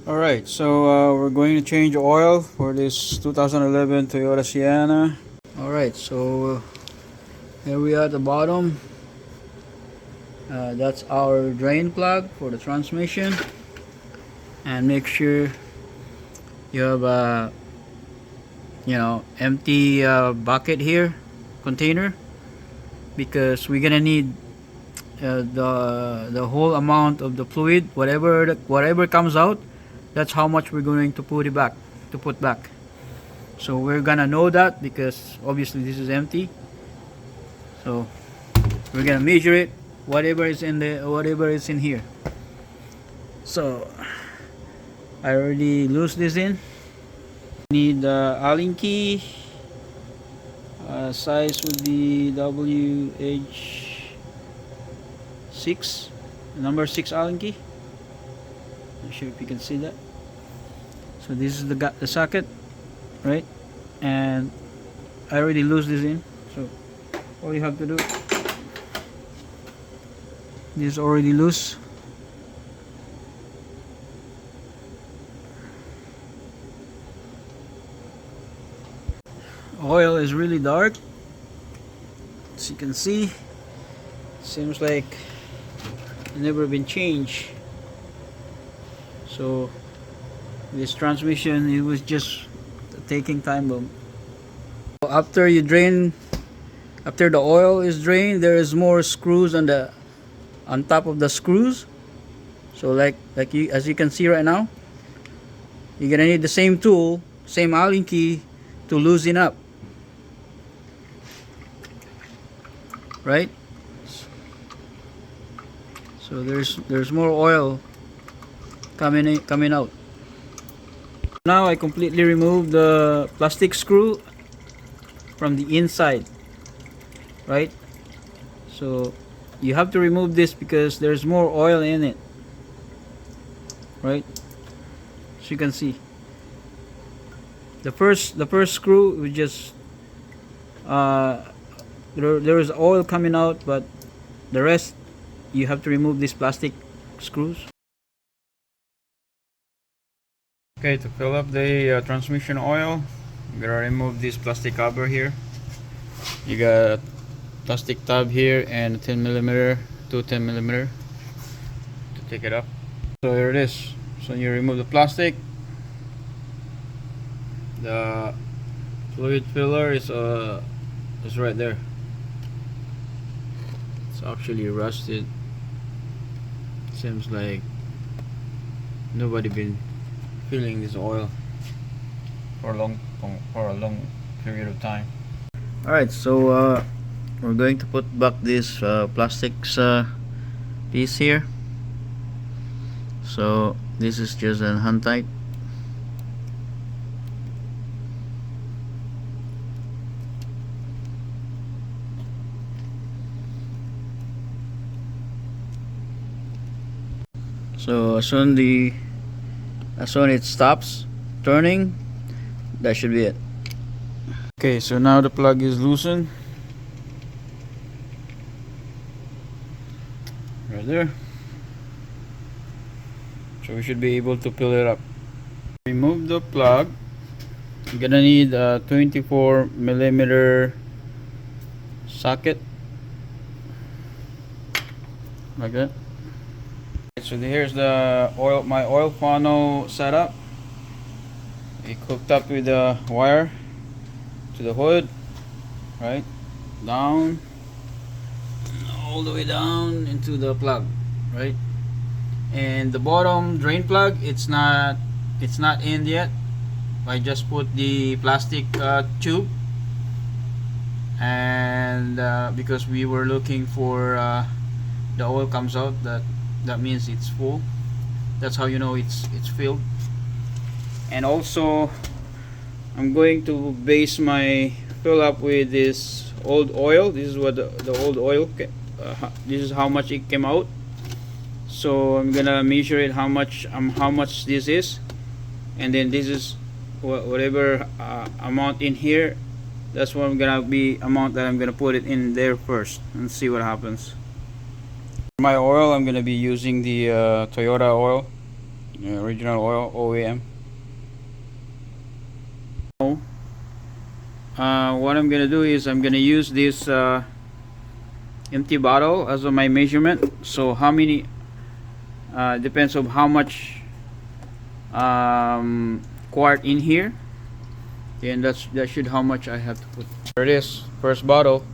Alright, so we're going to change oil for this 2011 Toyota Sienna. Alright, so here we are at the bottom. That's our drain plug for the transmission. And make sure you have a empty bucket here, container, because we're gonna need the whole amount of the fluid, whatever comes out. That's how much we're going to put back. So we're gonna know that because obviously this is empty. So we're gonna measure it, whatever is in here. So I already loose this in. Need the Allen key. Size would be WH6, number 6 Allen key. Not sure if you can see that. So this is the socket, right? And I already loose this in. So all you have to do, this is already loose. Oil is really dark, as you can see. Seems like it's never been changed. So this transmission, it was just a taking time bomb. After the oil is drained, there is more screws on top of the screws. So as you can see right now, you're gonna need the same tool, same Allen key to loosen up. Right? So there's more oil coming out. Now I completely removed the plastic screw from the inside, right? So you have to remove this because there's more oil in it, right? As you can see, the first screw was just there is oil coming out, but the rest you have to remove these plastic screws. Okay, to fill up the transmission oil, I'm gonna remove this plastic cover here. You got a plastic tab here and 10mm to 10mm to take it up. So here it is. So you remove the plastic. The fluid filler is right there. Actually rusted. Seems like nobody been filling this oil for a long period of time. Alright, so we're going to put back this plastics piece here. So this is just an hand tight. So as soon it stops turning, that should be it. Okay, so now the plug is loosened. Right there. So we should be able to pull it up. Remove the plug. You're gonna need a 24mm socket. Like that. So here's my oil funnel setup. It hooked up with the wire to the hood, right? Down, all the way down into the plug, right? And the bottom drain plug, it's not in yet. I just put the plastic tube, and because we were looking for the oil comes out, that means it's full. That's how you know it's filled. And also I'm going to base my fill up with this old oil. This is what the old oil this is how much it came out. So I'm gonna measure it how much this is, and then this is whatever amount in here. That's what amount that I'm gonna put it in there first and see what happens. For my oil, I'm gonna be using the Toyota oil. Original oil OEM. What I'm gonna do is I'm gonna use this empty bottle as my measurement. So how many depends on how much quart in here, then that should how much I have to put. There it is, first bottle.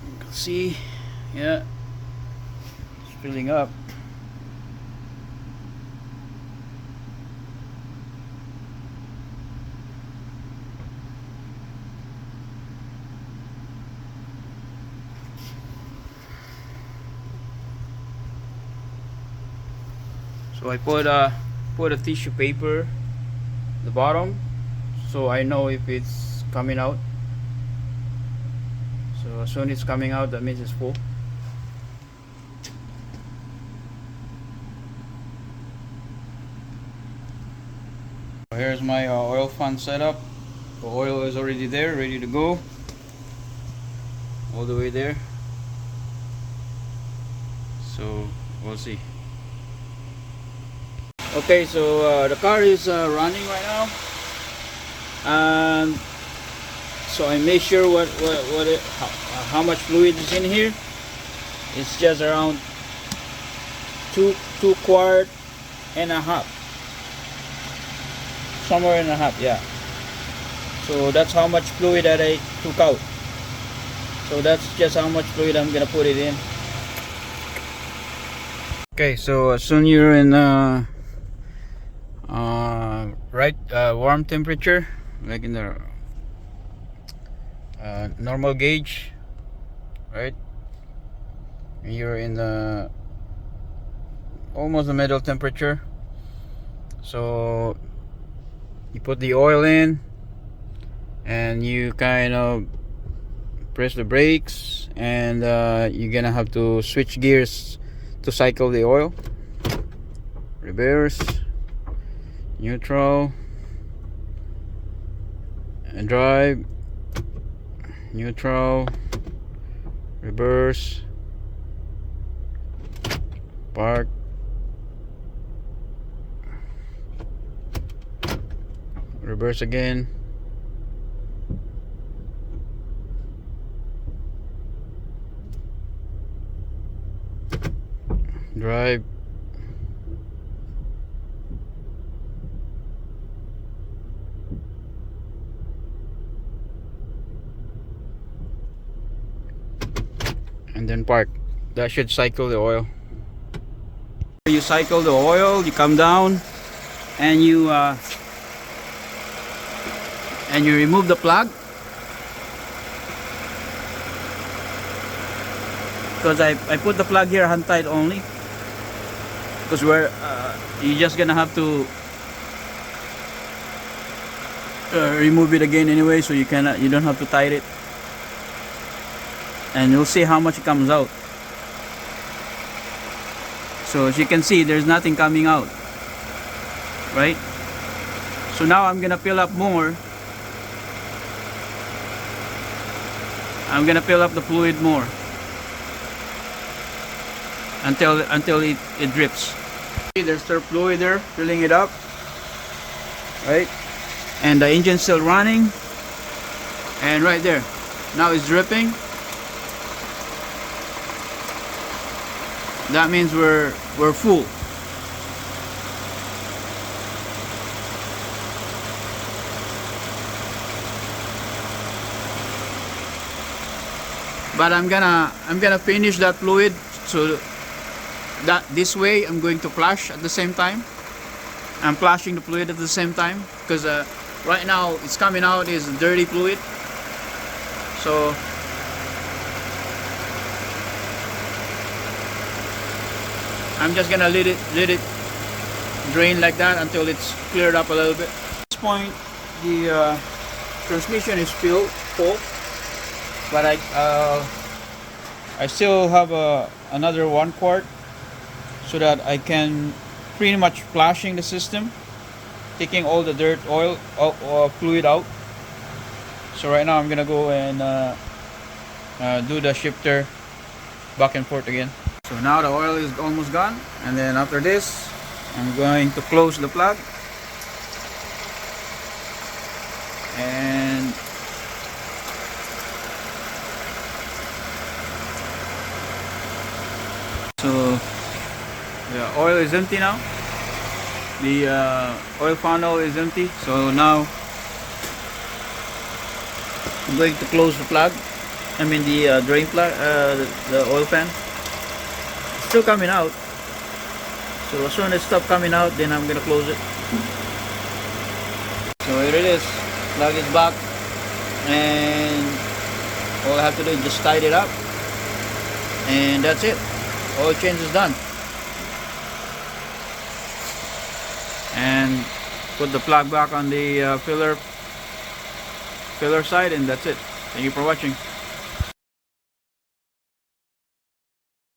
You can see, yeah, it's filling up. So I put a tissue paper at the bottom, so I know if it's coming out. So as soon as it's coming out, that means it's full. Here's my oil fan setup. The oil is already there, ready to go, all the way there. So we'll see. Okay, so the car is running right now, and so I made sure how much fluid is in here. It's just around two quart and a half, somewhere and a half, yeah. So that's how much fluid that I took out. So that's just how much fluid I'm gonna put it in. Okay, so as soon you're in warm temperature, like in the normal gauge, right? You're in the almost the middle temperature. So you put the oil in and you kind of press the brakes, and you're gonna have to switch gears to cycle the oil. Reverse, neutral, and drive, neutral, reverse, park, reverse again, drive, and then park. That should cycle the oil. You cycle the oil, you come down and you remove the plug, because I put the plug here hand tight only, because you're just gonna have to remove it again anyway, so you don't have to tight it, and you'll see how much it comes out. So as you can see, there's nothing coming out, right? So now I'm gonna fill up more. I'm gonna fill up the fluid more until it drips. There's still fluid there, filling it up, right? And the engine's still running, and right there, now it's dripping. That means we're full. But I'm gonna finish that fluid, so that this way I'm going to flush at the same time. I'm flushing the fluid at the same time, because right now it's coming out is dirty fluid. So I'm just gonna let it drain like that until it's cleared up a little bit. At this point, the transmission is full, but I still have another 1 quart, so that I can pretty much flushing the system, taking all the dirt, oil, fluid out. So right now I'm gonna go and do the shifter back and forth again. So now the oil is almost gone, and then after this I'm going to close the plug and so the oil is empty now. The oil funnel is empty, so now I'm going to close the plug. I mean the drain plug, the oil pan. It's still coming out. So as soon as it stops coming out, then I'm gonna close it. So here it is. Plug is back, and all I have to do is just tidy it up, and that's it. Oil change is done. And put the plug back on the filler side, and that's it. Thank you for watching.